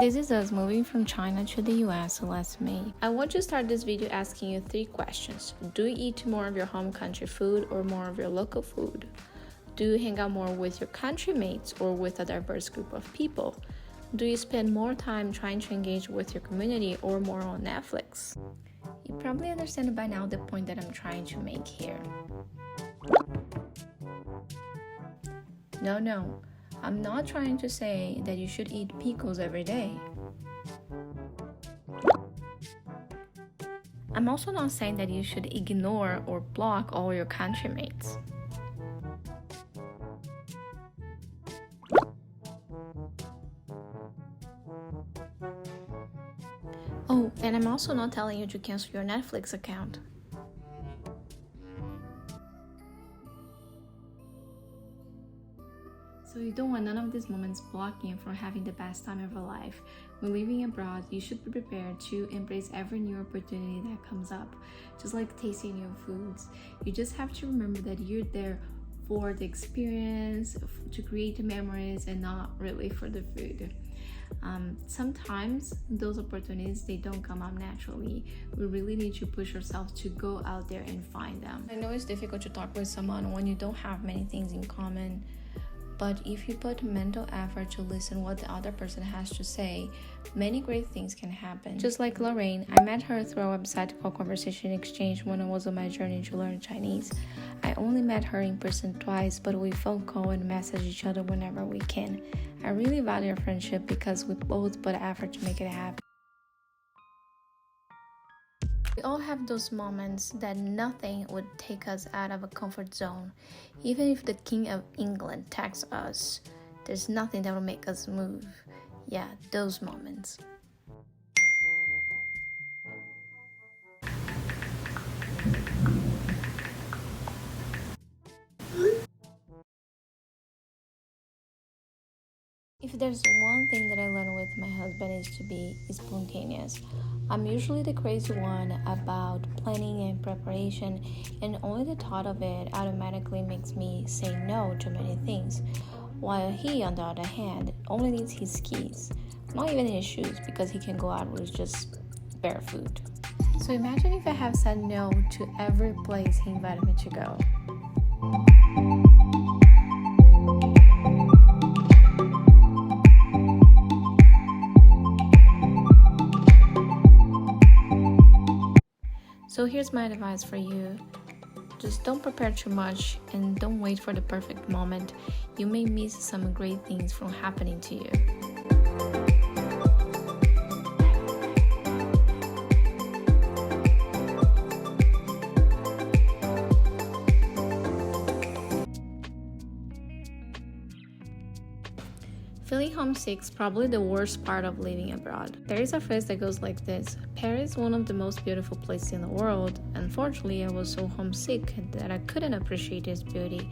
This is us moving from China to the US last May. I want to start this video asking you 3 questions. Do you eat more of your home country food or more of your local food? Do you hang out more with your country mates or with a diverse group of people? Do you spend more time trying to engage with your community or more on Netflix? You probably understand by now the point that I'm trying to make here. No, I'm not trying to say that you should eat pickles every day. I'm also not saying that you should ignore or block all your country mates. Oh, and I'm also not telling you to cancel your Netflix account. So you don't want none of these moments blocking you from having the best time of your life. When living abroad, you should be prepared to embrace every new opportunity that comes up, just like tasting new foods. You just have to remember that you're there for the experience, to create memories, and not really for the food. Sometimes those opportunities, they don't come up naturally. We really need to push ourselves to go out there and find them. I know it's difficult to talk with someone when you don't have many things in common, but if you put mental effort to listen what the other person has to say, many great things can happen. Just like Lorraine, I met her through a website called Conversation Exchange when I was on my journey to learn Chinese. I only met her in person twice, but we phone call and message each other whenever we can. I really value our friendship because we both put effort to make it happen. We all have those moments that nothing would take us out of a comfort zone. Even if the King of England texts us, there's nothing that will make us move. Yeah, those moments. If there's one thing that I learned with my husband is to be spontaneous. I'm usually the crazy one about planning and preparation, and only the thought of it automatically makes me say no to many things, while he, on the other hand, only needs his skis, not even his shoes, because he can go out with just barefoot. So imagine if I have said no to every place he invited me to go. So here's my advice for you. Just don't prepare too much and don't wait for the perfect moment. You may miss some great things from happening to you. Feeling homesick is probably the worst part of living abroad. There is a phrase that goes like this: Paris is one of the most beautiful places in the world. Unfortunately, I was so homesick that I couldn't appreciate its beauty.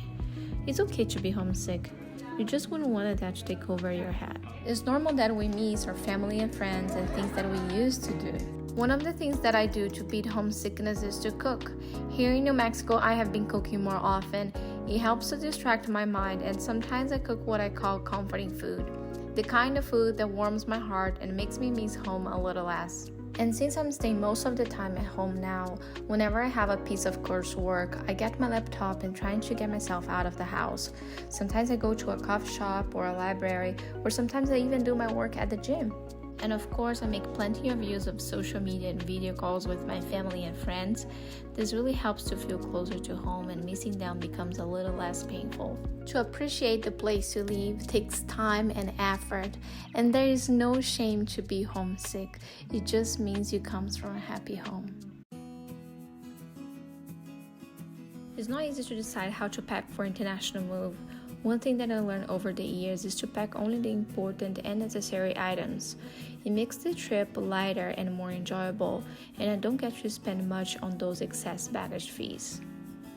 It's okay to be homesick. You just wouldn't want that to take over your head. It's normal that we miss our family and friends and things that we used to do. One of the things that I do to beat homesickness is to cook. Here in New Mexico, I have been cooking more often. It helps to distract my mind, and sometimes I cook what I call comforting food. The kind of food that warms my heart and makes me miss home a little less. And since I'm staying most of the time at home now, whenever I have a piece of coursework, I get my laptop and trying to get myself out of the house. Sometimes I go to a coffee shop or a library, or sometimes I even do my work at the gym. And of course, I make plenty of use of social media and video calls with my family and friends. This really helps to feel closer to home, and missing them becomes a little less painful. To appreciate the place you live takes time and effort, and there is no shame to be homesick. It just means you come from a happy home. It's not easy to decide how to pack for international move. One thing that I learned over the years is to pack only the important and necessary items. It makes the trip lighter and more enjoyable, and I don't get to spend much on those excess baggage fees.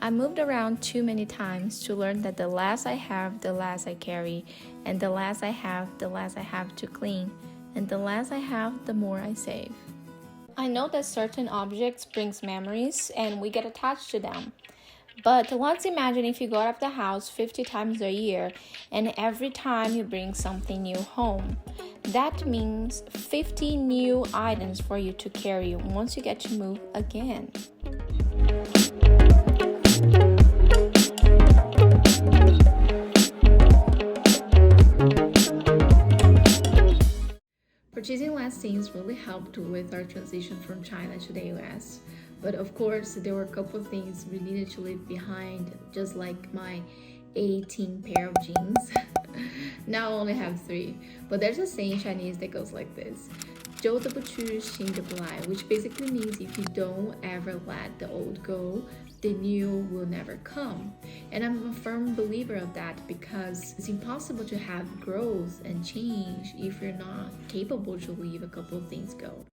I moved around too many times to learn that the less I have, the less I carry, and the less I have, the less I have to clean, and the less I have, the more I save. I know that certain objects brings memories and we get attached to them. But let's imagine if you go out of the house 50 times a year and every time you bring something new home. That means 50 new items for you to carry once you get to move again. Purchasing less things really helped with our transition from China to the US. But of course, there were a couple of things we needed to leave behind, just like my 18 pair of jeans. Now I only have 3, but there's a saying in Chinese that goes like this: 旧的不去，新的不来, which basically means if you don't ever let the old go, the new will never come. And I'm a firm believer of that because it's impossible to have growth and change if you're not capable to leave a couple of things go.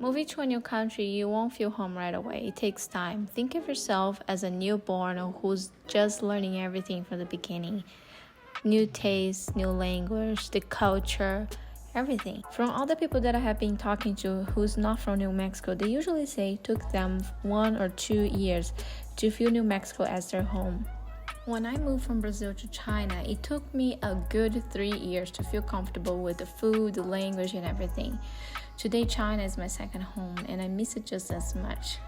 Moving to a new country, you won't feel home right away. It takes time. Think of yourself as a newborn who's just learning everything from the beginning. New tastes, new language, the culture, everything. From all the people that I have been talking to who's not from New Mexico, they usually say it took them 1 or 2 years to feel New Mexico as their home. When I moved from Brazil to China, it took me a good 3 years to feel comfortable with the food, the language, and everything. Today, China is my second home, and I miss it just as much.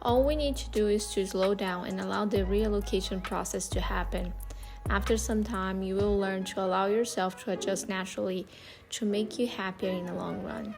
All we need to do is to slow down and allow the reallocation process to happen. After some time, you will learn to allow yourself to adjust naturally to make you happier in the long run.